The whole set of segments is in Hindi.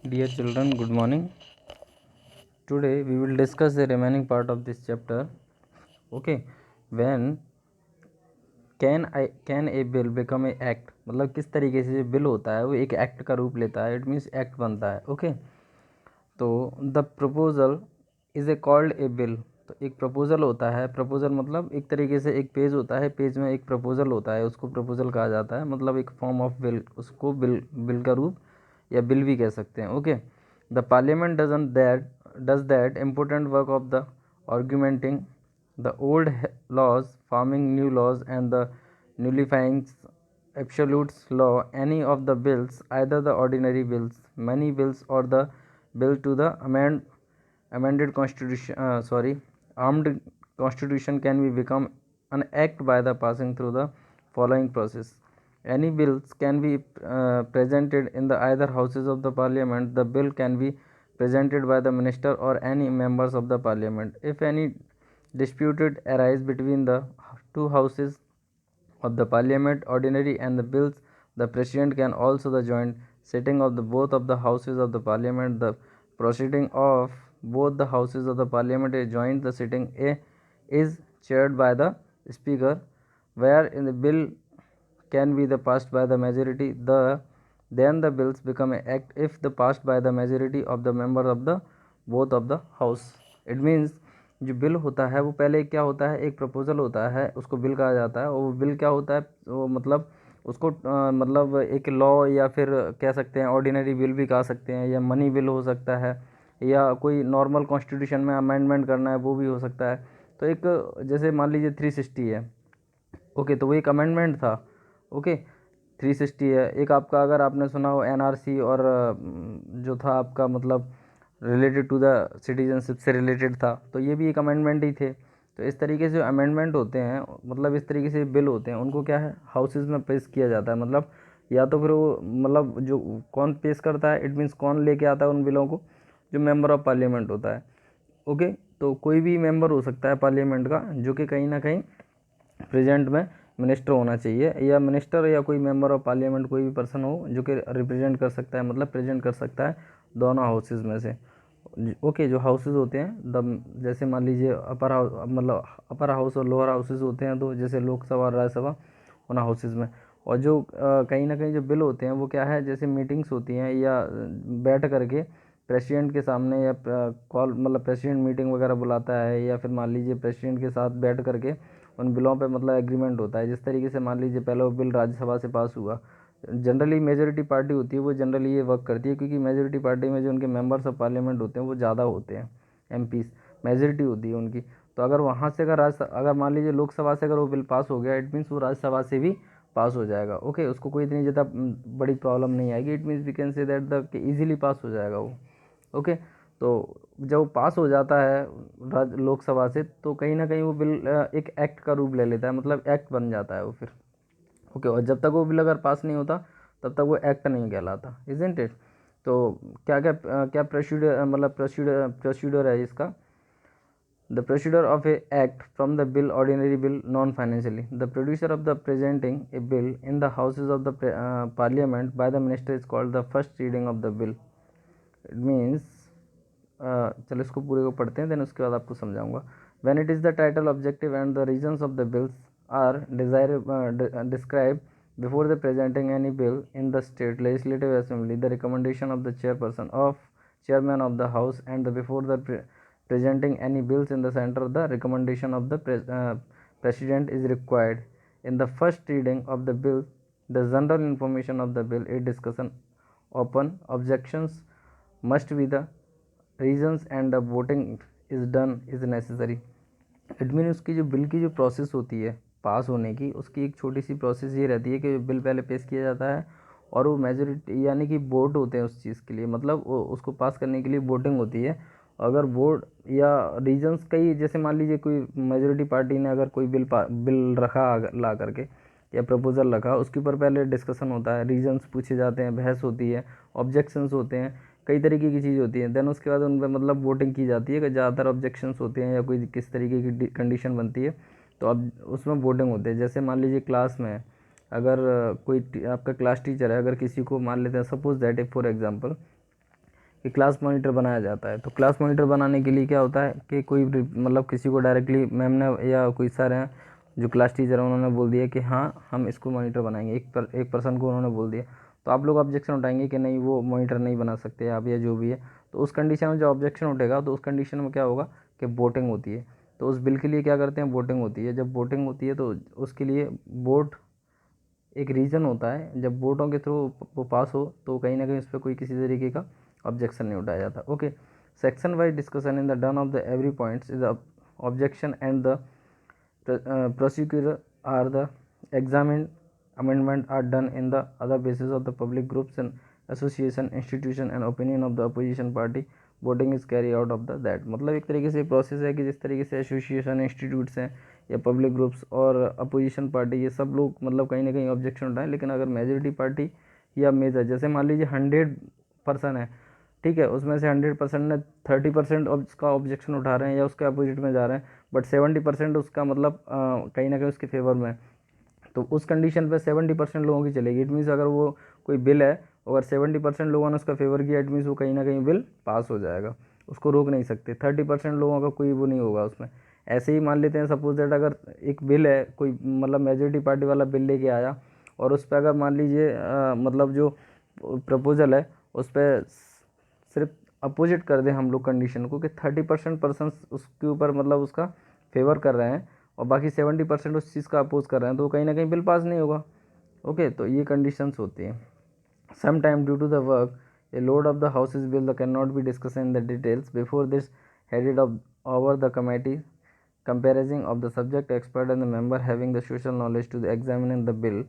Dear children, good morning. Today we will discuss the remaining part of this chapter. Okay, when can a bill become a act? मतलब किस तरीके से जो बिल होता है वो एक एक्ट का रूप लेता है. इट मीन्स एक्ट बनता है. ओके, तो the proposal is a called a bill. तो एक प्रपोजल होता है. प्रपोजल मतलब एक तरीके से एक पेज होता है. पेज में एक प्रपोजल होता है, उसको प्रपोजल कहा जाता है. मतलब एक फॉर्म ऑफ बिल, उसको बिल का रूप या बिल भी कह सकते हैं. Okay, the parliament does that important work of the argumenting the old laws, forming new laws, and the nullifying absolutes law. Any of the bills, either the ordinary bills, many bills, or the bill to the amended constitution, armed constitution, can be become an act by the passing through the following process. Any bills can be presented in the either houses of the parliament. The bill can be presented by the minister or any members of the parliament. If any disputed arise between the two houses of the parliament, ordinary and the bills, the president can also the joint sitting of the both of the houses of the parliament. The proceeding of both the houses of the parliament is joint. The sitting a is chaired by the speaker, where in the bill can be the passed by the majority. Then the bills become an act if the passed by the majority of the members of the both of the house. It means जो बिल होता है वो पहले क्या होता है, एक प्रपोजल होता है, उसको बिल कहा जाता है. और वो बिल क्या होता है, वो मतलब उसको मतलब एक लॉ या फिर कह सकते हैं ऑर्डिनरी बिल भी कह सकते हैं, या मनी बिल हो सकता है, या कोई नॉर्मल कॉन्स्टिट्यूशन में अमेंडमेंट करना है वो भी हो सकता है. तो एक जैसे मान लीजिए 360 है. ओके, तो वो एक अमेंडमेंट था. ओके, 360 है. एक आपका अगर आपने सुना हो एनआरसी, और जो था आपका मतलब रिलेटेड टू द सिटीजनशिप से रिलेटेड था, तो ये भी एक अमेंडमेंट ही थे. तो इस तरीके से अमेंडमेंट होते हैं, मतलब इस तरीके से बिल होते हैं, उनको क्या है हाउसेज में पेश किया जाता है. मतलब या तो फिर वो मतलब जो कौन पेश करता है, इट मीन्स कौन लेके आता है उन बिलों को, जो मेंबर ऑफ पार्लियामेंट होता है. ओके, तो कोई भी मेंबर हो सकता है पार्लियामेंट का जो कि कहीं ना कहीं प्रेजेंट में मिनिस्टर होना चाहिए, या मिनिस्टर या कोई मेंबर ऑफ पार्लियामेंट कोई भी पर्सन हो जो कि रिप्रेजेंट कर सकता है, मतलब प्रेजेंट कर सकता है दोनों हाउसेज में से. ओके, जो हाउसेज होते हैं जैसे मान लीजिए अपर हाउस, मतलब अपर हाउस और लोअर हाउसेज होते हैं, तो जैसे लोकसभा और राज्यसभा उन हाउसेज में. और जो कहीं ना कहीं जो बिल होते हैं वो क्या है, जैसे मीटिंग्स होती हैं या बैठ करके प्रेसिडेंट के सामने, या कॉल मतलब प्रेसिडेंट मीटिंग वगैरह बुलाता है, या फिर मान लीजिए प्रेसिडेंट के साथ बैठ करके उन बिलों पे मतलब एग्रीमेंट होता है. जिस तरीके से मान लीजिए पहले वो बिल राज्यसभा से पास हुआ, जनरली मेजोरिटी पार्टी होती है वो जनरली ये वर्क करती है, क्योंकि मेजोरिटी पार्टी में जो उनके मेंबर्स ऑफ पार्लियामेंट होते हैं वो ज़्यादा होते हैं, एमपीस मेजोरिटी होती है उनकी. तो अगर वहाँ से अगर मान लीजिए लोकसभा से अगर वो बिल पास हो गया, इट मीन्स वो राज्यसभा से भी पास हो जाएगा. ओके, उसको कोई इतनी ज़्यादा बड़ी प्रॉब्लम नहीं आएगी. It means we can say that the easily pass हो जाएगा वो. ओके, तो जब पास हो जाता है लोकसभा से, तो कहीं ना कहीं वो बिल एक एक्ट का रूप ले लेता है, मतलब एक्ट बन जाता है वो फिर. ओके, और जब तक वो बिल अगर पास नहीं होता तब तक वो एक्ट नहीं कहलाता, इजंट इट. तो क्या क्या क्या प्रोसीड्यूर, मतलब प्रोसीड्यूर है इसका. The procedure of a act from the bill, ordinary bill, non-financially. The producer of the presenting a bill in the houses of the parliament by the minister is called the first reading of the bill. It means चलो इसको पूरे को पढ़ते हैं, देन उसके बाद आपको समझाऊंगा. When it is the title, objective, and the reasons of the bills are described before the presenting any bill in the state legislative assembly, the recommendation of the chairman of the house, and before the presenting any bills in the center, the recommendation of the president is required. In the first reading of the bill, the general information of the bill, a discussion open, objections must be the reasons, and the voting is done is necessary. It mean उसकी जो बिल की जो प्रोसेस होती है पास होने की, उसकी एक छोटी सी प्रोसेस ये रहती है कि बिल पहले पेश किया जाता है, और वो मेजोरिटी यानी कि वोट होते हैं उस चीज़ के लिए, मतलब उसको पास करने के लिए वोटिंग होती है. अगर वोट या रीजंस कई, जैसे मान लीजिए कोई मेजोरिटी पार्टी ने अगर कोई बिल रखा ला करके, या प्रपोजल रखा, उसके ऊपर पहले डिस्कशन होता है, रीजंस पूछे जाते हैं, बहस होती है, ऑब्जेक्शंस होते हैं, कई तरीके की चीज़ होती है. देन उसके बाद उन पर मतलब वोटिंग की जाती है कि ज़्यादातर ऑब्जेक्शंस होते हैं या कोई किस तरीके की कंडीशन बनती है, तो अब उसमें वोटिंग होती है. जैसे मान लीजिए क्लास में अगर कोई आपका क्लास टीचर है, अगर किसी को मान लेते हैं, सपोज दैट फॉर एग्जांपल कि क्लास मॉनिटर बनाया जाता है। तो क्लास मॉनिटर बनाने के लिए क्या होता है कि कोई मतलब किसी को डायरेक्टली मैम ने या कोई सर हैं जो क्लास टीचर हैं उन्होंने बोल दिया कि हाँ हम इसको मॉनिटर बनाएंगे, एक पर्सन को उन्होंने बोल दिया, तो आप लोग ऑब्जेक्शन उठाएंगे कि नहीं वो मॉनिटर नहीं बना सकते आप या जो भी है। तो उस कंडीशन में जो ऑब्जेक्शन उठेगा तो उस कंडीशन में क्या होगा कि वोटिंग होती है। तो उस बिल के लिए क्या करते हैं, वोटिंग होती है। जब वोटिंग होती है तो उसके लिए वोट एक रीज़न होता है, जब वोटों के थ्रू वो पास हो तो कहीं ना कहीं उस पर कोई किसी तरीके का ऑब्जेक्शन नहीं उठाया जाता। Okay, section wise discussion in the done of the every points is objection and the prosecutor are the examined amendment are done in the other basis of the public groups and association institution and opinion of the opposition party voting is carry out of the that। मतलब एक तरीके से प्रोसेस है कि जिस तरीके से एसोसिएशन इंस्टीट्यूट्स हैं या पब्लिक ग्रुप्स और अपोजिशन पार्टी ये सब लोग मतलब कहीं ना कहीं ऑब्जेक्शन उठाएं, लेकिन अगर मेजोरिटी पार्टी या मेजर जैसे मान लीजिए 100% है, ठीक है, उसमें से 100% ने 30% उसका ऑब्जेक्शन उठा रहे हैं या उसके अपोजिट में जा रहे हैं, बट 70% उसका मतलब कहीं ना कहीं उसके फेवर में है, तो उस कंडीशन पे 70% लोगों की चलेगी। इट मीन्स अगर वो कोई बिल है अगर 70% लोगों ने उसका फेवर किया, इट मीन्स वो कहीं ना कहीं बिल पास हो जाएगा, उसको रोक नहीं सकते। 30% लोगों का कोई वो नहीं होगा उसमें। ऐसे ही मान लेते हैं सपोज दैट अगर एक बिल है कोई मतलब मेजोरिटी पार्टी वाला बिल लेके आया और उस पर अगर मान लीजिए मतलब जो प्रपोजल है उस पर सिर्फ अपोजिट कर दें हम लोग कंडीशन को कि 30% पर्सन उसके ऊपर मतलब उसका फेवर कर रहे हैं और बाकी 70% उस चीज़ का अपोज कर रहे हैं, तो कहीं ना कहीं बिल पास नहीं होगा। ओके, तो ये कंडीशंस होती हैं। Some time due to the work a load of the houses bill cannot be discuss in the details before this headed of over the committee comparing of the subject expert and the member having the social knowledge to the examining the bill,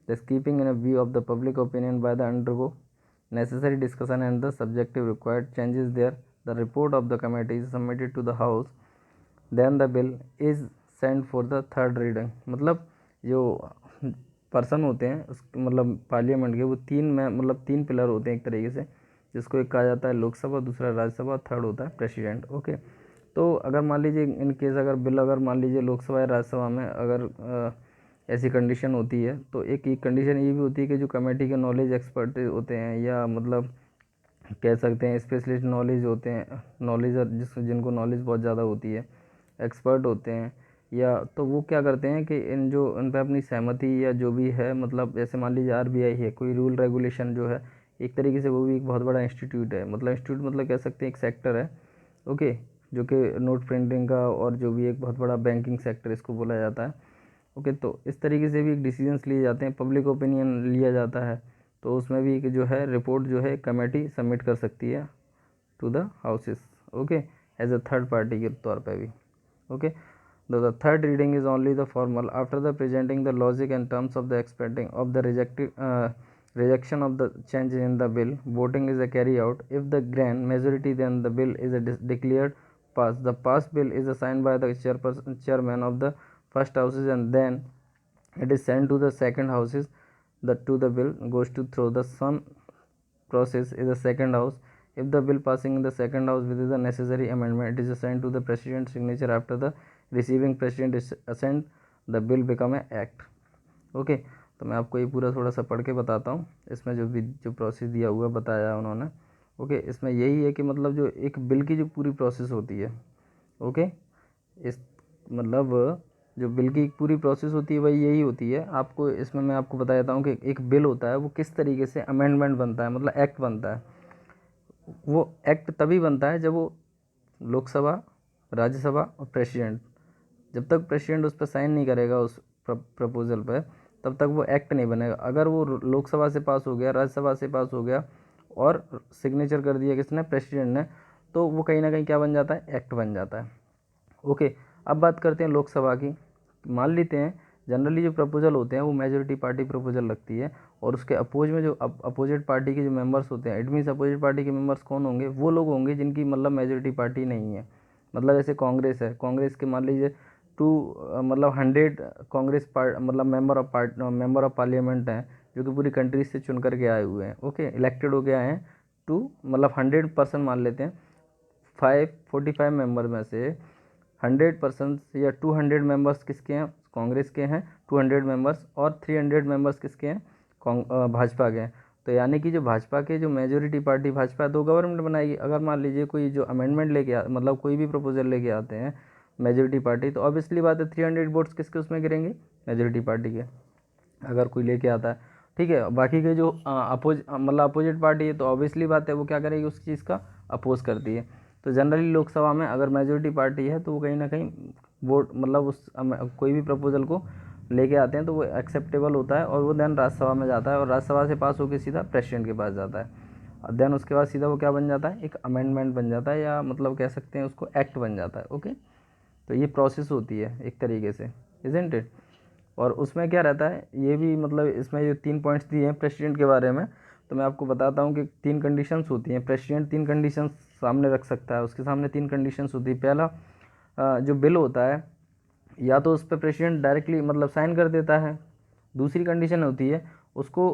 thus keeping in a view of the public opinion by the undergo necessary discussion and the subjective required changes there. The report of the committee is submitted to the house, then the bill is sent for the third reading। मतलब जो पर्सन होते हैं उस मतलब पार्लियामेंट के वो तीन में मतलब तीन पिलर होते हैं एक तरीके से, जिसको एक कहा जाता है लोकसभा, दूसरा राज्यसभा, थर्ड होता है प्रेसिडेंट। ओके, तो अगर मान लीजिए इन केस अगर बिल अगर मान लीजिए लोकसभा या राज्यसभा में अगर ऐसी कंडीशन होती है तो एक कंडीशन ये भी होती है कि जो कमेटी के नॉलेज एक्सपर्ट होते हैं या मतलब कह सकते हैं स्पेशलिस्ट नॉलेज होते हैं, नॉलेज जिनको नॉलेज बहुत ज़्यादा होती है, एक्सपर्ट होते हैं, या तो वो क्या करते हैं कि इन पर अपनी सहमति या जो भी है मतलब जैसे मान लीजिए आरबीआई है, कोई रूल रेगुलेशन जो है एक तरीके से वो भी एक बहुत बड़ा इंस्टीट्यूट है, मतलब इंस्टीट्यूट मतलब कह सकते हैं एक सेक्टर है। ओके, जो कि नोट प्रिंटिंग का और जो भी एक बहुत बड़ा बैंकिंग सेक्टर इसको बोला जाता है। ओके, तो इस तरीके से भी एक डिसीजंस लिए जाते हैं, पब्लिक ओपिनियन लिया जाता है, तो उसमें भी जो है रिपोर्ट जो है कमेटी सबमिट कर सकती है to the houses. Okay, as a third party के तौर पे भी। Okay, the third reading is only the formal after the presenting the logic and terms of the expecting of the rejection of the change in the bill, voting is a carry out. If the grand majority then the bill is a declared pass, the passed bill is assigned by the chairman of the first houses and then it is sent to the second houses. The to the bill goes to through the some process is the second house. If the bill passing in the second house with the necessary amendment, it is assigned to the president's signature. After the receiving president is assent, the bill become a act। Okay, तो मैं आपको ये पूरा थोड़ा सा पढ़ के बताता हूँ। इसमें जो भी जो प्रोसेस दिया हुआ बताया है उन्होंने। ओके, इसमें यही है कि मतलब जो एक बिल की जो पूरी प्रोसेस होती है, ओके, इस मतलब जो बिल की पूरी प्रोसेस होती है वही यही होती है। आपको इसमें मैं आपको बता देता हूँ कि एक बिल होता है वो किस तरीके से अमेंडमेंट बनता है, मतलब एक्ट बनता है। वो एक्ट तभी बनता है जब वो लोकसभा, राज्यसभा और प्रेसिडेंट, जब तक प्रेसिडेंट उस पर साइन नहीं करेगा उस प्रपोजल पर तब तक वो एक्ट नहीं बनेगा। अगर वो लोकसभा से पास हो गया, राज्यसभा से पास हो गया और सिग्नेचर कर दिया किसने, प्रेसिडेंट ने, तो वो कहीं ना कहीं क्या बन जाता है, एक्ट बन जाता है। ओके, अब बात करते हैं लोकसभा की। मान लेते हैं जनरली जो प्रपोजल होते हैं वो मेजोरिटी पार्टी प्रपोजल रखती है और उसके अपोज में जो अपोजिट पार्टी के जो मेंबर्स होते हैं, इट मीन्स अपोजिट पार्टी के मेंबर्स कौन होंगे, वो लोग होंगे जिनकी मतलब मेजोरिटी पार्टी नहीं है। मतलब जैसे कांग्रेस है, कांग्रेस के मान लीजिए मतलब 100 कांग्रेस मतलब मेंबर ऑफ पार्लियामेंट हैं जो कि पूरी कंट्री से चुन करके आए हुए हैं। ओके, इलेक्टेड हो के आए हैं टू मतलब 100% मान लेते हैं 545 मेंबर में से 100% या 200 मेंबर्स किसके हैं, कांग्रेस के हैं 200 मेंबर्स, और 300 मेंबर्स किसके हैं, भाजपा के हैं। तो यानी कि जो भाजपा के जो मेजोरिटी पार्टी भाजपा है तो गवर्नमेंट बनाएगी। अगर मान लीजिए कोई जो अमेंडमेंट लेके मतलब कोई भी प्रपोजल लेके आते हैं मेजोरिटी पार्टी, तो ऑब्वियसली बात है 300 वोट्स किसके उसमें गिरेंगे, मेजोरिटी पार्टी के, अगर कोई लेके आता है। ठीक है, बाकी के जो अपोजिट पार्टी है तो ऑब्वियसली बात है वो क्या करेगी, उस चीज़ का अपोज करती है। तो जनरली लोकसभा में अगर मेजोरिटी पार्टी है तो वो कहीं ना कहीं वोट मतलब उस कोई भी प्रपोजल को लेके आते हैं तो वो एक्सेप्टेबल होता है और वो देन राज्यसभा में जाता है और राज्यसभा से पास होकर सीधा प्रेसिडेंट के पास जाता है। देन उसके बाद सीधा वो क्या बन जाता है, एक अमेंडमेंट बन जाता है या मतलब कह सकते हैं उसको एक्ट बन जाता है। ओके, तो ये प्रोसेस होती है एक तरीके से, इजंट इट। और उसमें क्या रहता है, ये भी मतलब इसमें जो 3 पॉइंट्स दिए हैं प्रेसिडेंट के बारे में, तो मैं आपको बताता हूँ कि 3 कंडीशंस होती हैं। प्रेसिडेंट 3 कंडीशंस सामने रख सकता है, उसके सामने 3 कंडीशंस होती है। पहला जो बिल होता है या तो उस पर प्रेसिडेंट डायरेक्टली मतलब साइन कर देता है। दूसरी कंडीशन होती है उसको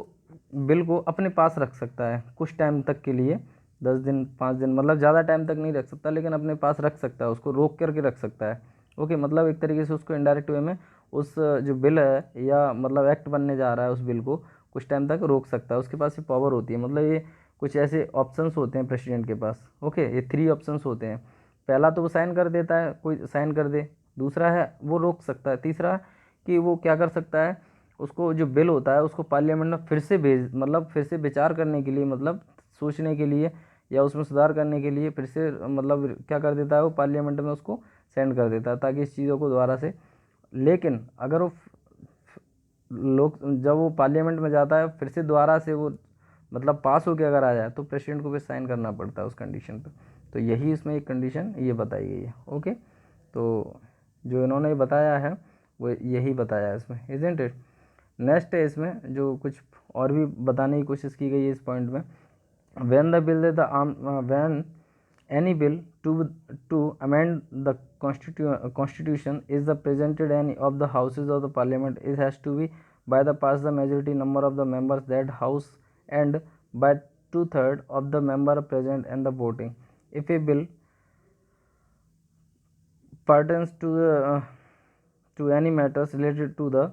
बिल को अपने पास रख सकता है कुछ टाइम तक के लिए, 10 दिन 5 दिन, मतलब ज़्यादा टाइम तक नहीं रख सकता लेकिन अपने पास रख सकता है, उसको रोक करके रख सकता है। ओके, मतलब एक तरीके से उसको इनडायरेक्ट वे में उस जो बिल है या मतलब एक्ट बनने जा रहा है उस बिल को कुछ टाइम तक रोक सकता है, उसके पास ये पावर होती है। मतलब ये कुछ ऐसे ऑप्शंस होते हैं प्रेसिडेंट के पास। ओके, ये 3 ऑप्शंस होते हैं। पहला तो वो साइन कर देता है, कोई साइन कर दे। दूसरा है वो रोक सकता है। तीसरा कि वो क्या कर सकता है, उसको जो बिल होता है उसको पार्लियामेंट में फिर से भेज मतलब फिर से विचार करने के लिए, मतलब सोचने के लिए या उसमें सुधार करने के लिए फिर से मतलब क्या कर देता है वो पार्लियामेंट में उसको सेंड कर देता है ताकि इस चीज़ों को दोबारा से। लेकिन अगर वो लोग जब वो पार्लियामेंट में जाता है फिर से दोबारा से वो मतलब पास होके अगर आ जाए तो प्रेसिडेंट को भी साइन करना पड़ता है उस कंडीशन पे। तो यही इसमें एक कंडीशन ये बताई गई है। ओके, तो जो इन्होंने बताया है वो यही बताया है इसमें, इजंट इट। नेक्स्ट है इसमें जो कुछ और भी बताने की कोशिश की गई है इस पॉइंट में, when the bill the when any bill to amend the constitution is the presented any of the houses of the parliament, it has to be by the pass the majority number of the members that house and by 2/3 of the member present and the voting. If a bill pertains to any matters related to the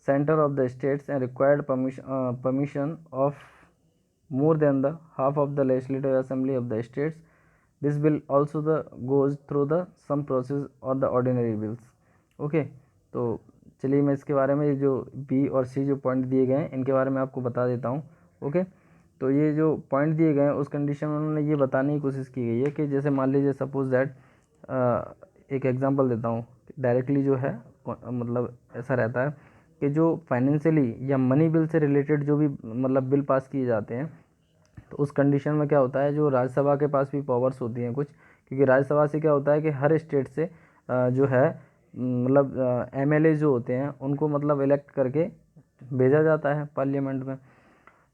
center of the states and required permission of more than the half of the legislative assembly of the states, this bill also goes through the some process or the ordinary bills. Okay, तो चलिए मैं इसके बारे में जो बी और सी जो पॉइंट दिए गए हैं इनके बारे में आपको बता देता हूँ। ओके, तो ये जो पॉइंट दिए गए हैं उस कंडीशन में उन्होंने ये बताने की कोशिश की गई है कि जैसे मान लीजिए सपोज दैट एक एग्जांपल देता हूँ, डायरेक्टली जो है मतलब ऐसा रहता है कि जो फाइनेंशियली या मनी बिल से रिलेटेड जो भी मतलब बिल पास किए जाते हैं तो उस कंडीशन में क्या होता है, जो राज्यसभा के पास भी पावर्स होती हैं कुछ, क्योंकि राज्यसभा से क्या होता है कि हर स्टेट से जो है मतलब एमएलए जो होते हैं उनको मतलब इलेक्ट करके भेजा जाता है पार्लियामेंट में।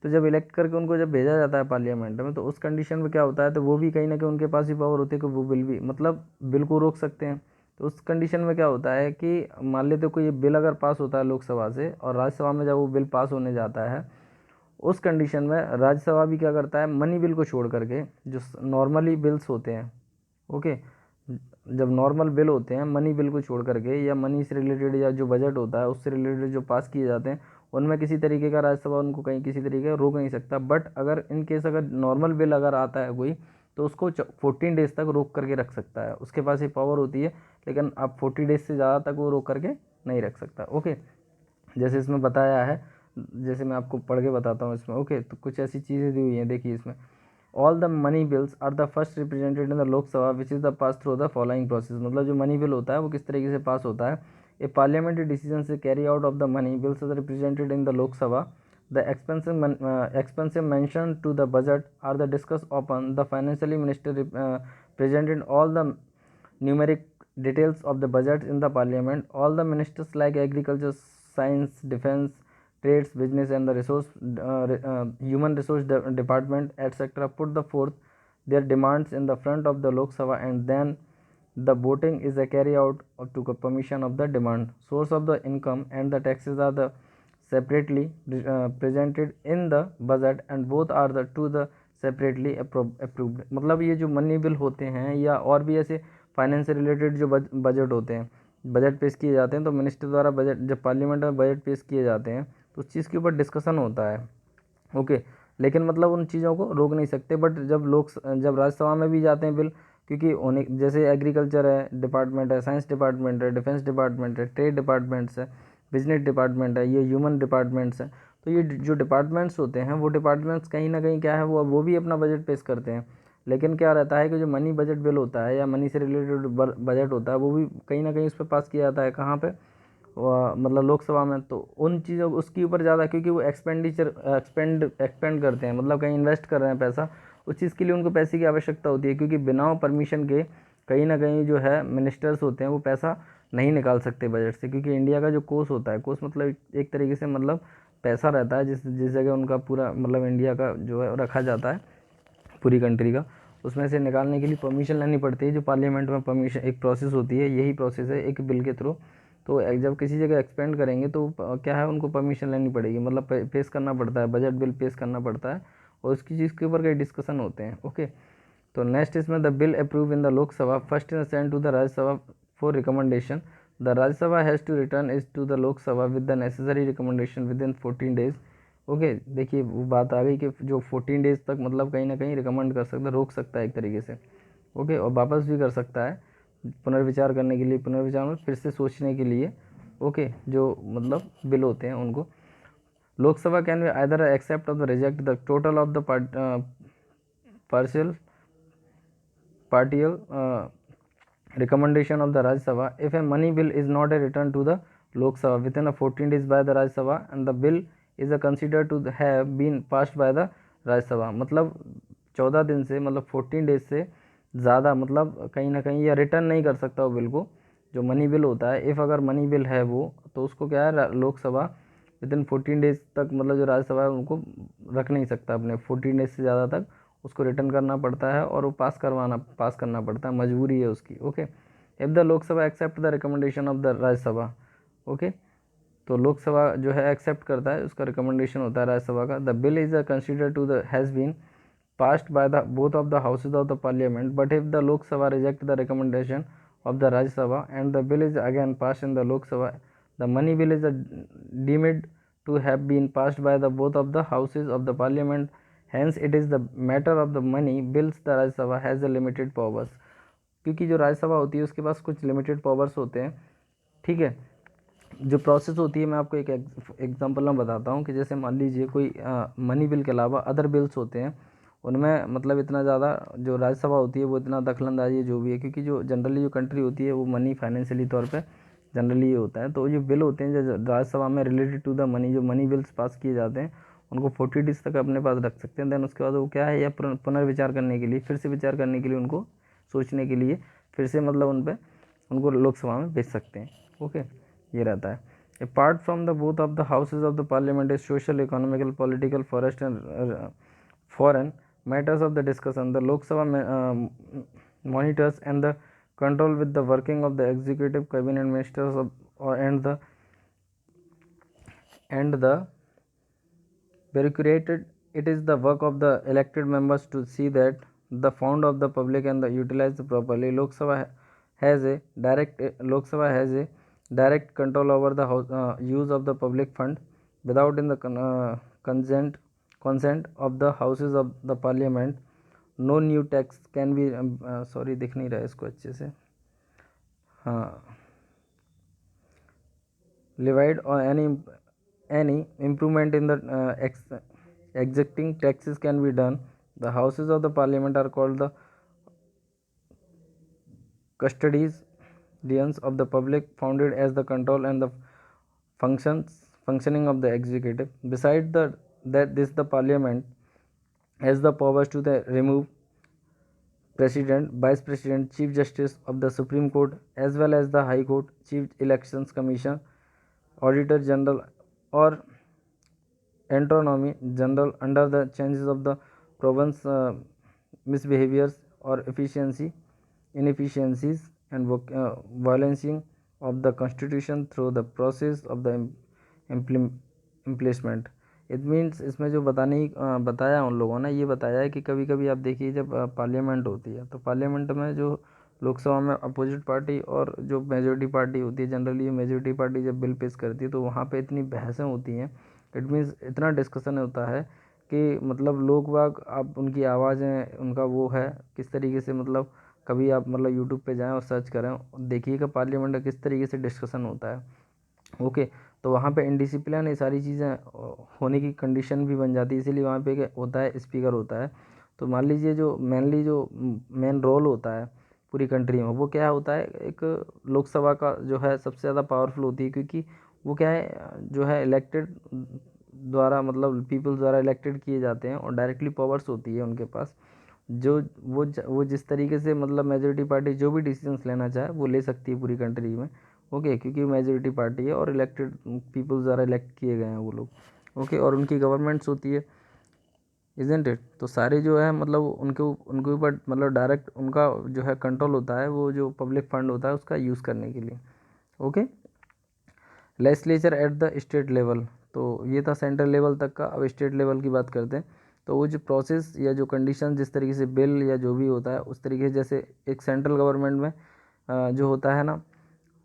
तो जब इलेक्ट करके उनको जब भेजा जाता है पार्लियामेंट में तो उस कंडीशन में क्या होता है, तो वो भी कहीं ना कहीं उनके पास ही पावर होती है कि वो बिल भी मतलब बिल को रोक सकते हैं। तो उस कंडीशन में क्या होता है कि मान लेते कोई बिल अगर पास होता है लोकसभा से और राज्यसभा में जब वो बिल पास होने जाता है उस कंडीशन में राज्यसभा भी क्या करता है, मनी बिल को छोड़ करके जो नॉर्मली बिल्स होते हैं, ओके, जब नॉर्मल बिल होते हैं मनी बिल को छोड़ करके या मनी से रिलेटेड या जो बजट होता है उससे रिलेटेड जो पास किए जाते हैं उनमें किसी तरीके का राज्यसभा उनको कहीं किसी तरीके का रोक नहीं सकता। बट अगर इन केस अगर नॉर्मल बिल अगर आता है कोई तो उसको 14 डेज तक रोक करके रख सकता है, उसके पास ये पावर होती है। लेकिन आप 40 डेज से ज़्यादा तक वो रोक करके नहीं रख सकता। ओके, जैसे इसमें बताया है, जैसे मैं आपको पढ़ के बताता हूँ इसमें। ओके, तो कुछ ऐसी चीज़ें दी हुई हैं, देखिए इसमें all the money bills are the first represented in the Lok Sabha which is the pass through the following process. मतलब जो मनी बिल होता है वो किस तरीके से पास होता है, ए पार्लियामेंट्री डिसीजन से carry out of the money bills are represented in the Lok Sabha, the expensive mentioned to the budget are the discussed upon the financially minister presented all the numeric details of the budget in the parliament. All the ministers like agriculture, science, defense, trades, business and the human resource department etc. put the forth their demands in the front of the Lok Sabha and then the voting is a carry out to permission of the demand. Source of the income and the taxes are the separately presented in the budget and both are the to the separately approved. मतलब ये जो मनी बिल होते हैं या और भी ऐसे फाइनेंस से रिलेटेड जो बजट होते हैं, बजट पेश किए जाते हैं तो मिनिस्टर द्वारा बजट जब पार्लियामेंट में बजट पेश किए जाते हैं तो उस चीज़ के ऊपर डिस्कशन होता है। ओके, लेकिन मतलब उन चीज़ों को रोक नहीं सकते। बट जब राज्यसभा में भी जाते हैं बिल, क्योंकि होने जैसे एग्रीकल्चर है डिपार्टमेंट है, साइंस डिपार्टमेंट है, डिफेंस डिपार्टमेंट है, ट्रेड डिपार्टमेंट्स है, बिजनेस डिपार्टमेंट है, ये ह्यूमन डिपार्टमेंट्स हैं। तो ये जो डिपार्टमेंट्स होते हैं वो डिपार्टमेंट्स कहीं ना कहीं क्या है, वो भी अपना बजट पेश करते हैं। लेकिन क्या रहता है कि जो मनी बजट बिल होता है या मनी से रिलेटेड बजट होता है वो भी कहीं ना कहीं उस पर पास किया जाता है। कहाँ पे? मतलब लोकसभा में। तो उन चीज़ों उसके ऊपर ज़्यादा, क्योंकि वो एक्सपेंड करते हैं, मतलब कहीं इन्वेस्ट कर रहे हैं पैसा, उस चीज़ के लिए उनको पैसे की आवश्यकता होती है। क्योंकि बिना परमिशन के कहीं ना कहीं जो है मिनिस्टर्स होते हैं वो पैसा नहीं निकाल सकते बजट से। क्योंकि इंडिया का जो कोष होता है, कोष मतलब एक तरीके से मतलब पैसा रहता है जिस जिस जगह उनका पूरा मतलब इंडिया का जो है रखा जाता है, पूरी कंट्री का, उसमें से निकालने के लिए परमिशन लेनी पड़ती है। जो पार्लियामेंट में परमिशन एक प्रोसेस होती है, यही प्रोसेस है एक बिल के थ्रू। तो जब किसी जगह एक्सपेंड करेंगे तो क्या है, उनको परमिशन लेनी पड़ेगी, मतलब पेश करना पड़ता है, बजट बिल पेश करना पड़ता है, और उसकी चीज़ के ऊपर कई डिस्कशन होते हैं। ओके, तो नेक्स्ट इसमें the bill approve in the Lok Sabha first in send to the Rajya Sabha for recommendation. The Rajya Sabha has to return is to the Lok Sabha with the necessary recommendation within 14 days. Okay, देखिए वो बात आ गई कि जो 14 डेज तक मतलब कहीं ना कहीं रिकमेंड कर सकता है, रोक सकता है एक तरीके से। ओके, और वापस भी कर सकता है पुनर्विचार करने के लिए, पुनर्विचार में फिर से सोचने के लिए। ओके, जो मतलब बिल होते हैं उनको Lok Sabha can be either accept or reject the total of the partial recommendation of the Rajya Sabha if a money bill is not a return to the Lok Sabha within a 14 days by the Rajya Sabha and the bill is considered to have been passed by the Rajya Sabha। मतलब 14 दिन से मतलब 14 डेज से ज़्यादा मतलब कहीं ना कहीं या रिटर्न नहीं कर सकता वो बिल को, जो मनी बिल होता है। इफ़ अगर मनी बिल है वो, तो उसको क्या है लोकसभा विद इन 14 डेज तक मतलब जो राज्यसभा है उनको रख नहीं सकता अपने 14 डेज से ज़्यादा तक, उसको रिटर्न करना पड़ता है और वो पास करना पड़ता है, मजबूरी है उसकी। Okay, if the Lok Sabha accept the recommendation of the Rajya Sabha. Okay, तो लोकसभा जो है एक्सेप्ट करता है, उसका रिकमेंडेशन होता है राज्यसभा का। The bill is consider to the has been passed by the both of the houses of the parliament, but if the Lok Sabha reject the recommendation of the Rajya Sabha and the bill is again passed in the Lok Sabha, the money bill is deemed to have been passed by the both of the houses of the parliament, hence it is the matter of the money bills the Rajya Sabha has a limited powers। क्योंकि जो राज्यसभा होती है उसके पास कुछ लिमिटेड पावर्स होते हैं। ठीक है, जो प्रोसेस होती है मैं आपको एक एग्जांपल में बताता हूँ कि जैसे मान लीजिए कोई मनी बिल के अलावा अदर बिल्स होते हैं, उनमें मतलब इतना ज़्यादा जो राज्यसभा होती है वो इतना दखलंदाजी जो भी है, क्योंकि जो जनरली जो कंट्री होती है वो मनी फाइनेंशियली तौर पे जनरली ये होता है। तो जो बिल होते हैं जो राज्यसभा में रिलेटेड टू द मनी, जो मनी बिल्स पास किए जाते हैं उनको 40 डेज तक अपने पास रख सकते हैं। देन उसके बाद वो क्या है, या पुनर्विचार करने के लिए, फिर से विचार करने के लिए, उनको सोचने के लिए फिर से मतलब उनको लोकसभा में भेज सकते हैं। ओके, ये रहता है। Apart from the both of the houses of the parliament is social, economical, political, forest and foreign matters of the discussion. The Lok Sabha monitors and the control with the working of the executive cabinet ministers and the bureaucrat. It is the work of the elected members to see that the fund of the public and the utilized properly. Lok Sabha has a direct control over the use of the public fund without in the consent of the houses of the parliament. No new tax can be sorry दिख नहीं रहा है इसको अच्छे से, हाँ, levied or any improvement in the exacting taxes can be done. The houses of the parliament are called the custodians of the public, founded as the control and the functioning of the executive. Besides the parliament has the powers to remove president, vice president, chief justice of the Supreme Court, as well as the High Court, chief elections commission, auditor general, or attorney general under the changes of the province misbehaviors or inefficiencies and violating of the constitution through the process of the implementation। It means इसमें जो बताया उन लोगों ने ये बताया है कि कभी कभी आप देखिए जब पार्लियामेंट होती है तो पार्लियामेंट में जो लोकसभा में अपोजिट पार्टी और जो मेजोरिटी पार्टी होती है, जनरली मेजोरिटी पार्टी जब बिल पेश करती है तो वहाँ पे इतनी बहसें होती हैं, इट मीन्स इतना डिस्कशन होता है कि मतलब लोग बाग आप उनकी आवाज़ें उनका वो है किस तरीके से, मतलब कभी आप मतलब यूट्यूब पे जाएं और सर्च करें और देखिएगा पार्लियामेंट में किस तरीके से डिस्कशन होता है। ओके, तो वहाँ पे इनडिसिप्लिन ये सारी चीज़ें होने की कंडीशन भी बन जाती है, इसीलिए वहाँ पे क्या होता है, स्पीकर होता है। तो मान लीजिए जो मेनली जो मेन रोल होता है पूरी कंट्री में, वो क्या होता है, एक लोकसभा का जो है सबसे ज़्यादा पावरफुल होती है, क्योंकि वो क्या है जो है इलेक्टेड द्वारा, मतलब पीपल द्वारा इलेक्टेड किए जाते हैं और डायरेक्टली पावर्स होती है उनके पास। जो वो जिस तरीके से मतलब मेजोरिटी पार्टी जो भी डिसीजंस लेना चाहे वो ले सकती है पूरी कंट्री में। ओके, क्योंकि मेजोरिटी पार्टी है और इलेक्टेड पीपल्स द्वारा इलेक्ट किए गए हैं वो लोग। ओके, और उनकी गवर्नमेंट्स होती है, इजेंट इट। तो सारे जो है मतलब उनके ऊपर मतलब डायरेक्ट उनका जो है कंट्रोल होता है, वो जो पब्लिक फंड होता है उसका यूज़ करने के लिए। Okay, legislature eight the state level, तो ये था सेंट्रल लेवल तक का। अब स्टेट लेवल की बात करते हैं, तो वो जो प्रोसेस या जो कंडीशन जिस तरीके से बिल या जो भी होता है उस तरीके से, जैसे एक सेंट्रल गवर्नमेंट में जो होता है ना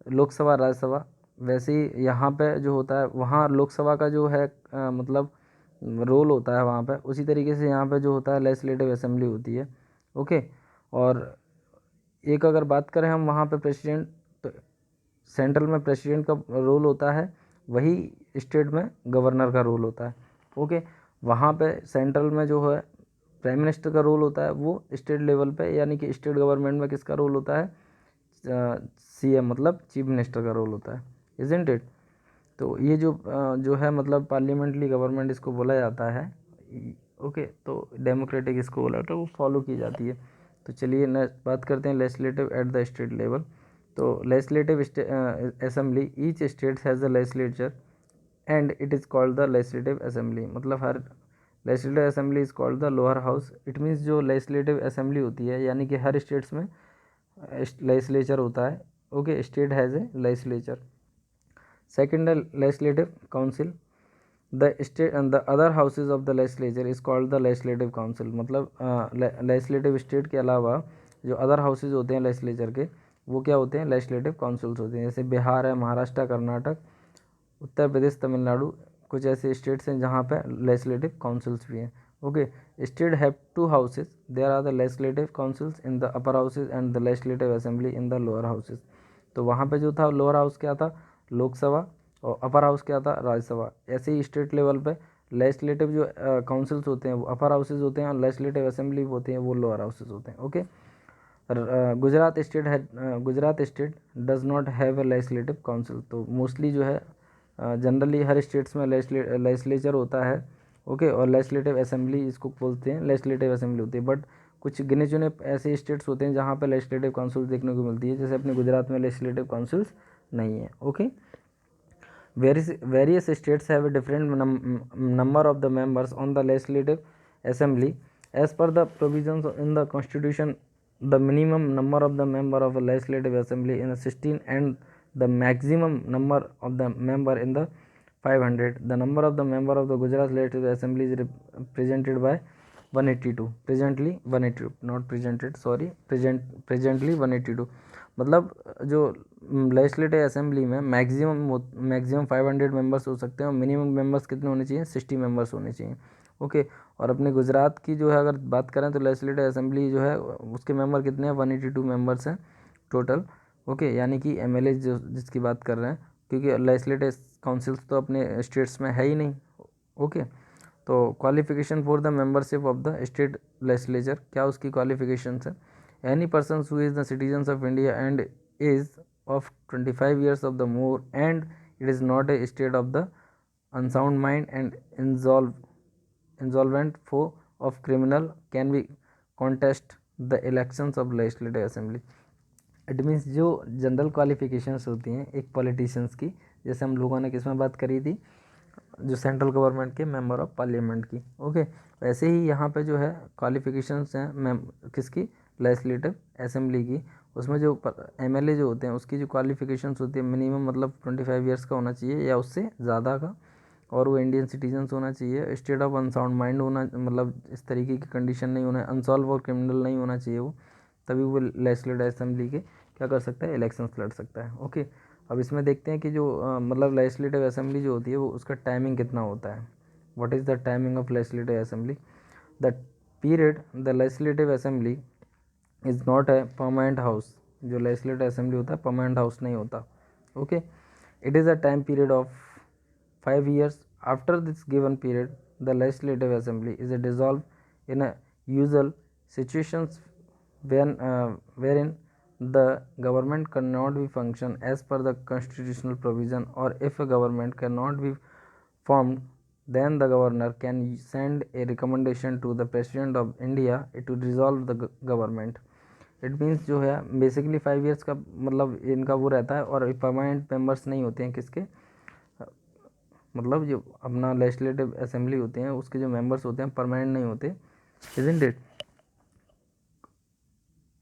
लोकसभा राज्यसभा, वैसे ही यहाँ पे जो होता है वहाँ लोकसभा का जो है मतलब रोल होता है वहाँ पे, उसी तरीके से यहाँ पे जो होता है लेजिस्लेटिव असेंबली होती है। ओके, और एक अगर बात करें हम वहाँ पे प्रेसिडेंट, तो सेंट्रल में प्रेसिडेंट का रोल होता है, वही स्टेट में गवर्नर का रोल होता है। ओके, वहाँ पे सेंट्रल में जो है प्राइम मिनिस्टर का रोल होता है, वो स्टेट लेवल पे यानी कि स्टेट गवर्नमेंट में किसका रोल होता है, सीएम मतलब चीफ मिनिस्टर का रोल होता है, इजंट इट। तो ये जो है मतलब पार्लियामेंट्री गवर्नमेंट इसको बोला जाता है। ओके, तो डेमोक्रेटिक इसको बोला तो वो फॉलो की जाती है। तो चलिए नेक्स्ट बात करते हैं legislative at the state level. तो legislative assembly each state has a legislature and it is called the legislative assembly, मतलब हर legislative assembly is called the lower house. It means जो लेजिस्लेटिव असेंबली होती है यानी कि हर स्टेट्स में लेजिस्लेचर होता है। Okay, state has a legislature. Second है legislative council, the state and the other houses of the legislature is called the legislative council, मतलब लेजिस्लेटिव स्टेट के अलावा जो अदर हाउसेज होते हैं लेजिस्लेचर के, वो क्या होते हैं, लेजिस्लेटिव काउंसिल्स होते हैं। जैसे बिहार है, महाराष्ट्र, कर्नाटक, उत्तर प्रदेश, तमिलनाडु, कुछ ऐसे स्टेट्स हैं जहाँ पे लेजिस्लेटिव काउंसिल्स भी हैं। Okay, state have two houses, there are the legislative councils in the upper houses and the legislative assembly in the lower houses. तो वहाँ पे जो था लोअर हाउस क्या था, लोकसभा, और अपर हाउस क्या था, राज्यसभा। ऐसे ही स्टेट लेवल पे लेजिस्लेटिव जो काउंसिल्स होते हैं वो अपर हाउसेज होते हैं और लेजिस्लेटिव असेंबली होते हैं वो लोअर हाउसेज होते हैं। Okay, Gujarat state does not have a legislative council, तो मोस्टली जो है जनरली हर स्टेट्स में लेजिस्लेचर होता है। ओके, और लेजिस्लेटिव असेंबली इसको बोलते हैं, लेजिस्लेटिव असेंबली होती है। बट कुछ गिने चुने ऐसे स्टेट्स होते हैं जहाँ पे लेजिस्लेटिव काउंसिल देखने को मिलती है, जैसे अपने गुजरात में लेजिस्लेटिव काउंसिल्स नहीं है। Okay, various states have a different number of the members on the legislative assembly. As per the provisions in the constitution, the minimum number of the member of a legislative assembly in 16 and the maximum number of the member in the 500. The number of the member of the Gujarat legislative assembly is represented by 182, presently 182, not presented, sorry, presently 182। मतलब जो लेजिस्लेटिव असेंबली में मैक्सिमम 500 मेंबर्स हो सकते हैं और मिनिमम मेंबर्स कितने होने चाहिए, 60 मेंबर्स होने चाहिए। ओके, और अपने गुजरात की जो है अगर बात करें तो लेजिस्लेटिव असेंबली जो है उसके मेंबर कितने हैं, 182 मेंबर्स हैं टोटल। ओके, यानी कि एमएलए जो जिसकी बात कर रहे हैं, क्योंकि लेजिस्लेटिव काउंसिल्स तो अपने स्टेट्स में है ही नहीं। ओके, तो qualification for the membership of the state legislature, क्या उसकी क्वालिफिकेशंस है, any person who is the citizens of India and is of 25 years of the more and it is not a state of the unsound mind and insolvent foe of criminal can be contest the elections of legislative assembly। It means जो जनरल क्वालिफिकेशंस होती हैं एक पॉलिटिशियंस की, जैसे हम लोगों ने किसमें बात करी थी, जो सेंट्रल गवर्नमेंट के मेंबर ऑफ पार्लियामेंट की। ओके, वैसे ही यहाँ पे जो है क्वालिफिकेशंस हैं किसकी, लेजिस्लेटिव असेंबली की। उसमें जो एमएलए जो होते हैं उसकी जो क्वालिफिकेशंस होती है मिनिमम मतलब 25 ईयर्स का होना चाहिए या उससे ज़्यादा का, और वो इंडियन सिटीजन्स होना चाहिए, स्टेट ऑफ अनसाउंड माइंड होना, मतलब इस तरीके की कंडीशन नहीं होना, अनसॉल्व और क्रिमिनल नहीं होना चाहिए वो, तभी वो लेजिस्लेटिव असेंबली के क्या कर सकता है, इलेक्शंस लड़ सकता है। ओके, अब इसमें देखते हैं कि जो मतलब लेजिस्लेटिव असेंबली जो होती है वो उसका टाइमिंग कितना होता है। what is the timing of legislative assembly? The period the legislative assembly is not a permanent house. जो legislative assembly होता है permanent house नहीं होता. Okay, it is a time period of 5 years. After this given period, the legislative assembly is dissolved in a usual situations wherein the government cannot be function as per the constitutional provision, or if a government cannot be formed, then the governor can send a recommendation to the president of India to dissolve the government. It means जो है बेसिकली 5 ईयर्स का मतलब इनका वो रहता है, और परमानेंट मेंबर्स नहीं होते हैं किसके, मतलब जो अपना लेजिस्लेटिव असेंबली होते हैं उसके जो मेंबर्स होते हैं परमानेंट नहीं होते, इजंट इट।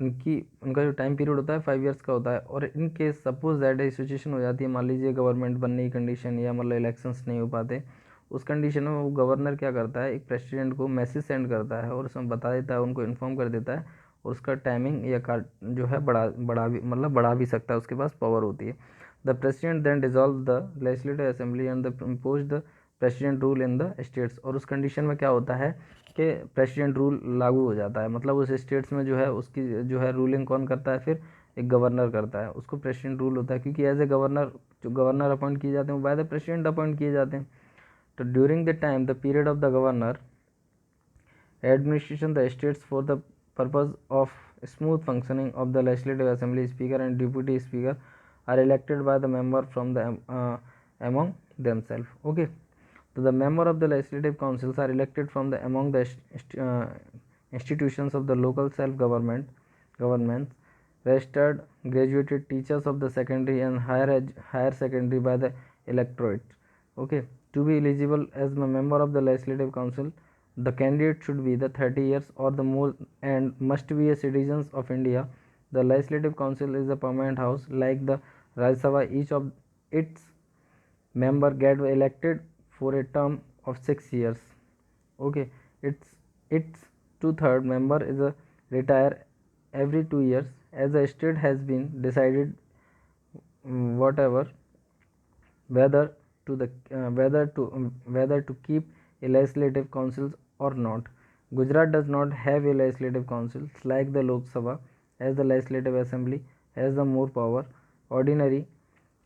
उनका जो टाइम पीरियड होता है 5 ईयर्स का होता है। और in case suppose that A situation हो जाती है, मान लीजिए गवर्नमेंट बनने की कंडीशन या मतलब इलेक्शंस नहीं हो पाते, उस कंडीशन में वो गवर्नर क्या करता है, एक प्रेसिडेंट को मैसेज सेंड करता है और उसमें बता देता है, उनको इन्फॉर्म कर देता है, और उसका टाइमिंग या जो है बढ़ा भी सकता है, उसके पास पावर होती है। The president then dissolve the legislative assembly and the impose the president rule in the states. और उस कंडीशन में क्या होता है कि प्रेसिडेंट रूल लागू हो जाता है, मतलब उस स्टेट्स में जो है उसकी जो है रूलिंग कौन करता है, फिर एक गवर्नर करता है, उसको प्रेसिडेंट रूल होता है, क्योंकि एज ए गवर्नर जो गवर्नर अपॉइंट किए जाते हैं वो बाय द प्रेसिडेंट अपॉइंट किए जाते हैं। तो during the time the period of the governor administration the states for the purpose of smooth functioning of the legislative assembly, speaker and deputy speaker are elected by the member from the among themselves. Okay, so the member of the legislative councils are elected from the among the institutions of the local self governments, registered graduated teachers of the secondary and higher secondary by the electorate. Okay, to be eligible as a member of the legislative council, the candidate should be the 30 years or the more and must be a citizens of India. The legislative council is a permanent house like the Rajya Sabha. Each of its member get elected for a term of 6 years. Okay, its two-third member is a retire every 2 years, as the state has been decided whatever whether to the whether to keep a legislative councils or not. Gujarat does not have a legislative council like the Lok Sabha, as the legislative assembly has the more power. Ordinary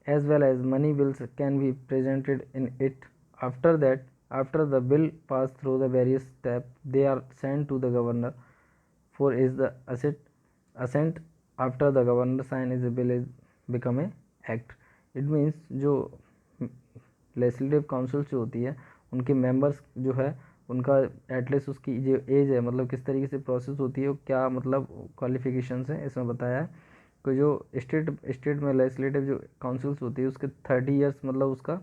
as well as money bills can be presented in it. After that, after the bill pass through the various steps, they are sent to the governor for is the assent. After the governor sign is a bill is become a act. It means जो लेजिस्लेटिव काउंसिल्स जो होती है उनके मेंबर्स जो है उनका एटलीस्ट उसकी जो एज है, मतलब किस तरीके से प्रोसेस होती है, क्या मतलब क्वालिफिकेशंस हैं, इसमें बताया है कि जो स्टेट में लेजिस्लेटिव जो काउंसिल्स होती है उसके 30 ईयर्स मतलब उसका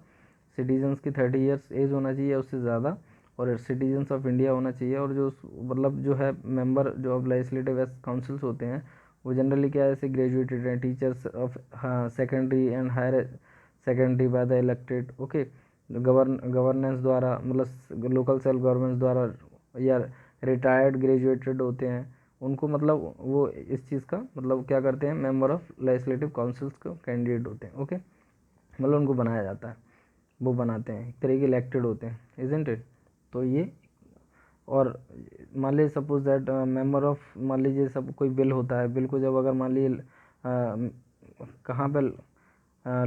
सिटीजन्स की 30 ईयर्स एज होना चाहिए उससे ज़्यादा, और सिटीजन्स ऑफ इंडिया होना चाहिए। और जो मतलब जो है मेंबर जो अब लेजिस्लेटिव काउंसिल्स होते हैं वो जनरली क्या है, ऐसे ग्रेजुएटेड हैं, teachers of secondary and higher secondary by the elected. Okay, governance द्वारा मतलब लोकल सेल्फ गवर्नमेंट द्वारा या रिटायर्ड ग्रेजुएटेड होते हैं, उनको मतलब वो इस चीज़ का मतलब क्या करते हैं, मेंबर ऑफ लेजिस्लेटिव काउंसिल्स को कैंडिडेट होते हैं। ओके, मतलब उनको बनाया जाता है, वो बनाते हैं, एक तरह के इलेक्टेड होते हैं, इजंट इट। तो ये और मान लीजिए सपोज दैट मेंबर ऑफ, मान लीजिए सब कोई बिल होता है, बिल को जब अगर मान लीजिए कहाँ पे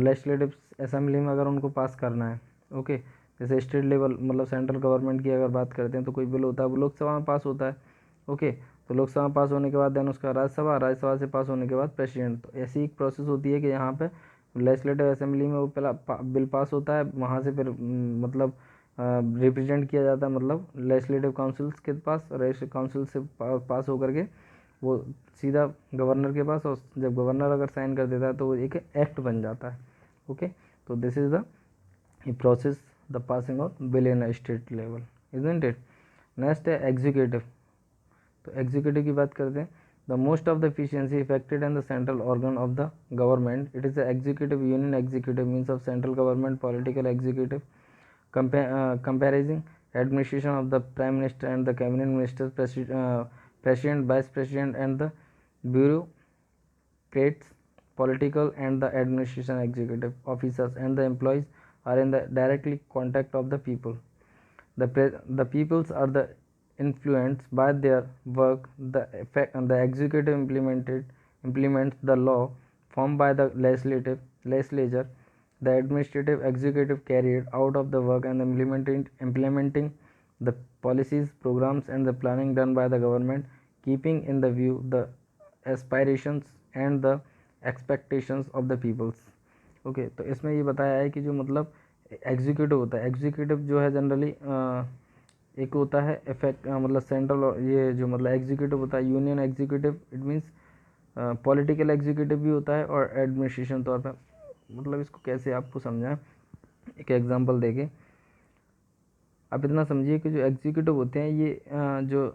लेजिस्लेटिव असेंबली में अगर उनको पास करना है, ओके, जैसे स्टेट लेवल मतलब सेंट्रल गवर्नमेंट की अगर बात करते हैं तो कोई बिल होता है वो लोकसभा में पास होता है। ओके, तो लोकसभा में पास होने के बाद देन उसका राज्यसभा से पास होने के बाद प्रेसिडेंट। तो ऐसी एक प्रोसेस होती है कि यहाँ पे लेजिस्लेटिव असेंबली में वो पहला बिल पास होता है, वहाँ से फिर मतलब रिप्रेजेंट किया जाता है मतलब लेजिस्लेटिव काउंसिल्स के पास, लेजिस्लेटिव काउंसिल से पास होकर के वो सीधा गवर्नर के पास, और जब गवर्नर अगर साइन कर देता है तो वो एक एक्ट बन जाता है। ओके, तो this is the process the passing of bill in state level, isn't it. Next है एग्जीक्यूटिव। तो एग्जीक्यूटिव की बात करते हैं। The most of the efficiency affected in the central organ of the government, it is the executive union executive means of central government political executive comparing administration of the prime minister and the cabinet minister, president, vice president and the bureaucrats, political and the administration executive officers and the employees are in the directly contact of the people. The peoples are the influenced by their work. The executive implements the law formed by the legislature. The administrative executive carried out of the work and implementing the policies, programs, and the planning done by the government, keeping in the view the aspirations and the expectations of the peoples. Okay तो इसमें ये बताया है कि जो मतलब एग्जीक्यूटिव होता है, एग्जीक्यूटिव जो है जनरली एक होता है इफेक्ट मतलब सेंट्रल, ये जो मतलब एग्जीक्यूटिव होता है union executive, it means political executive भी होता है और एडमिनिस्ट्रेशन तौर पर, मतलब इसको कैसे आपको समझाएं एक एग्जांपल देके। आप इतना समझिए कि जो एग्जीक्यूटिव होते हैं ये जो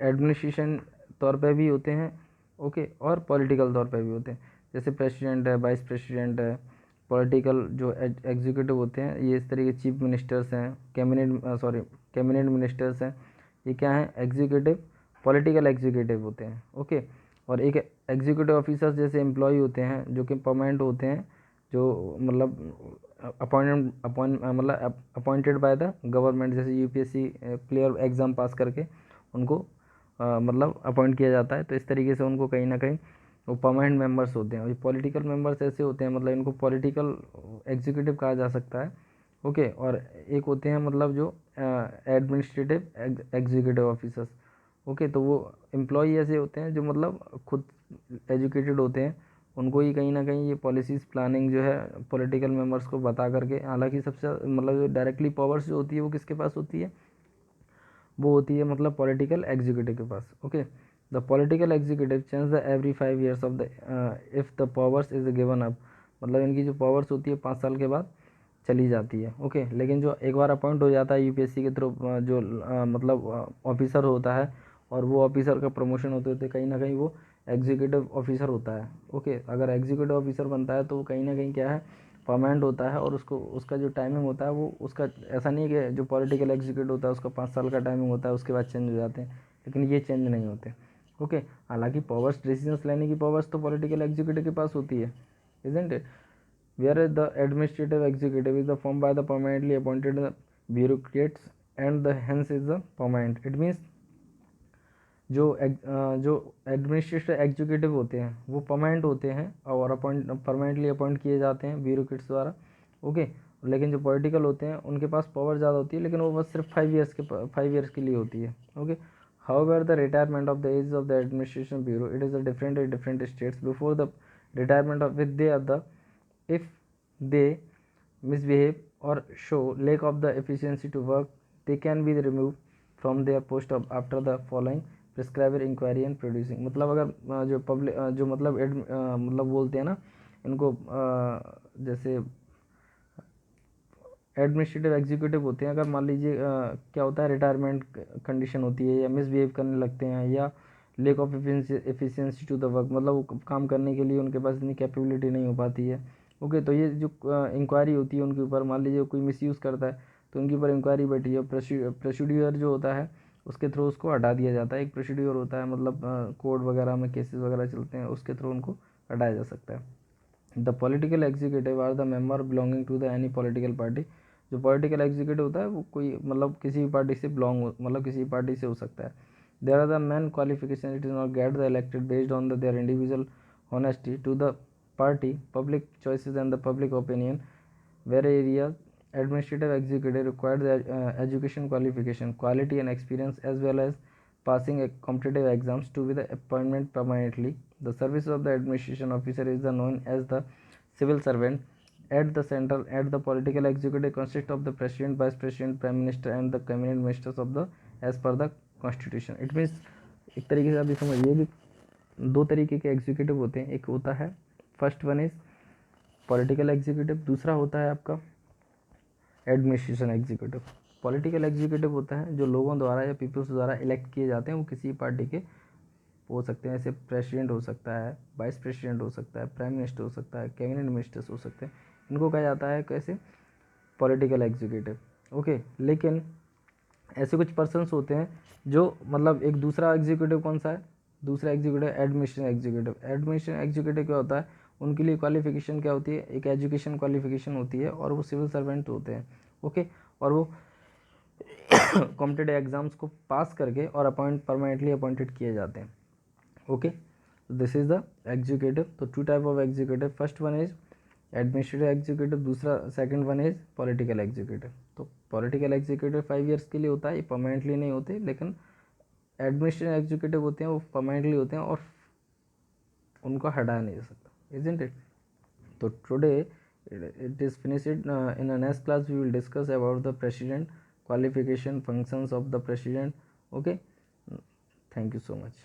एडमिनिस्ट्रेशन तौर पे भी होते हैं, ओके, और पॉलिटिकल तौर पे भी होते हैं। जैसे प्रेसिडेंट है, वाइस प्रेसिडेंट है। पॉलिटिकल जो एग्जीक्यूटिव होते हैं ये इस तरीके चीफ मिनिस्टर्स हैं, कैबिनेट मिनिस्टर्स हैं। ये क्या है, एग्जीक्यूटिव, पॉलिटिकल एग्जीक्यूटिव होते हैं, ओके। और एक एग्जीक्यूटिव ऑफिसर्स जैसे एम्प्लॉय होते हैं जो कि परमानेंट होते हैं, जो मतलब अपॉइंटेड बाय द गवर्नमेंट, जैसे यूपीएससी क्लियर एग्ज़ाम पास करके उनको मतलब अपॉइंट किया जाता है। तो इस तरीके से उनको कहीं ना कहीं वो परमानेंट मेंबर्स होते हैं। और ये पॉलिटिकल मेंबर्स ऐसे होते हैं, मतलब इनको पॉलिटिकल एग्जीक्यूटिव कहा जा सकता है, ओके। और एक होते हैं मतलब जो एडमिनिस्ट्रेटिव एग्जीक्यूटिव ऑफिसर्स, ओके। तो वो एम्प्लॉय ऐसे होते हैं जो मतलब खुद एजुकेटेड होते हैं, उनको ही कहीं ना कहीं ये पॉलिसीज़ प्लानिंग जो है पॉलिटिकल मेंबर्स को बता करके, हालांकि सबसे मतलब जो डायरेक्टली पावर्स जो होती है वो किसके पास होती है, वो होती है मतलब पॉलिटिकल एग्जीक्यूटिव के पास, okay. The political executive change the every 5 years of the if the powers is given up, मतलब इनकी जो पावर्स होती है 5 साल के बाद चली जाती है, ओके। लेकिन जो एक बार अपॉइंट हो जाता है यूपीएससी के थ्रू जो मतलब ऑफिसर होता है, और वो ऑफिसर का प्रमोशन होते होते कहीं ना कहीं वो एग्जीक्यूटिव ऑफिसर होता है, ओके। अगर एग्जीक्यूटिव ऑफिसर बनता है तो वो कहीं ना कहीं क्या है, परमानेंट होता है। और उसको उसका जो टाइमिंग होता है वो उसका ऐसा नहीं है कि जो पॉलिटिकल एग्जीक्यूटिव होता है उसका 5 साल का टाइमिंग होता है, उसके बाद चेंज हो जाते हैं, लेकिन ये चेंज नहीं होते, ओके। हालांकि पावर्स, डिसीजंस लेने की पावर्स तो पॉलिटिकल एग्जीक्यूटिव के पास होती है, isn't it. Whereas the administrative executive is the formed by the permanently appointed bureaucrats and the hence is the permanent. It means जो एडमिनिस्ट्रेटिव एग्जीक्यूटिव होते हैं वो परमानेंट होते हैं और परमानेंटली अपॉइंट किए जाते हैं ब्यूरोक्रेट्स द्वारा, ओके। लेकिन जो पॉलिटिकल होते हैं उनके पास पावर ज़्यादा होती है, लेकिन वो बस सिर्फ 5 years के लिए होती है, okay. However, the retirement of the age of the administration bureau, it is a different in different states. Before the retirement of which they are the, if they misbehave or show lack of the efficiency to work, they can be removed from their post of after the following prescriber inquiry and producing. मतलब अगर जो पब्लिक जो मतलब मतलब बोलते हैं ना इनको, जैसे एडमिनिस्ट्रेटिव एग्जीक्यूटिव होते हैं, अगर मान लीजिए क्या होता है, रिटायरमेंट कंडीशन होती है या मिसबिहेव करने लगते हैं या lack of efficiency to the work, मतलब वो काम करने के लिए उनके पास इतनी कैपेबिलिटी नहीं हो पाती है, ओके। तो ये जो इंक्वायरी होती है उनके ऊपर, मान लीजिए कोई मिसयूज़ करता है तो उनके ऊपर इंक्वायरी बैठी है। प्रोसीड्यूर जो होता है उसके थ्रू उसको हटा दिया जाता है। एक प्रोसीड्यूर होता है, मतलब कोर्ट वगैरह में केसेस वगैरह चलते हैं, उसके थ्रू उनको हटाया जा सकता है। The political executive are the member belonging to the any political party. जो पॉलिटिकल एग्जीक्यूटिव होता है वो कोई मतलब किसी भी पार्टी से मतलब किसी पार्टी से हो सकता है। There are the main qualification, it is not get the elected based on the their individual honesty to the party, public choices and the public opinion. Where areas administrative executive required the education qualification, quality and experience as well as passing a competitive exams to be the appointment permanently. The service of the administration officer is the known as the civil servant. At the central, at the political executive consists of the president, vice president, prime minister and the cabinet ministers of the as per the constitution. It means एक तरीके से आप ये समझिए कि दो तरीके के एग्जीक्यूटिव होते हैं। एक होता है first one is political executive, दूसरा होता है आपका एडमिनिस्ट्रेशन एग्जीक्यूटिव। पॉलिटिकल एग्जीक्यूटिव होता है जो लोगों द्वारा या पीपल्स द्वारा इलेक्ट किए जाते हैं, वो किसी पार्टी के हो सकते हैं, जैसे प्रेसिडेंट हो सकता है, वाइस प्रेसिडेंट हो सकता है, प्राइम मिनिस्टर हो सकता है, कैबिनेट मिनिस्टर्स हो सकते हैं। इनको कहा जाता है कैसे, पॉलिटिकल एग्जीक्यूटिव, ओके। लेकिन ऐसे कुछ पर्सन्स होते हैं जो मतलब एक दूसरा एग्जीक्यूटिव कौन सा है, दूसरा executive administration executive. Administration executive क्या होता है, उनके लिए क्वालिफिकेशन क्या होती है, एक एजुकेशन क्वालिफिकेशन होती है और वो सिविल सर्वेंट होते हैं, ओके। और वो कॉम्पिटेटिव एग्जाम्स को पास करके और परमानेंटली अपॉइंटेड किए जाते हैं. Okay, this is the executive. तो two type of executive, first one is administrative executive, दूसरा second one is political executive. तो पॉलिटिकल एग्जीक्यूटिव 5 ईयर्स के लिए होता है, ये परमानेंटली नहीं होते, लेकिन एडमिनिस्ट्रेटिव एग्जीक्यूटिव होते हैं वो परमानेंटली होते हैं और उनको हटाया नहीं जा सकता. Isn't it? तो today it is finished. In the next class we will discuss about the president, qualification, functions of the president. Okay, thank you so much.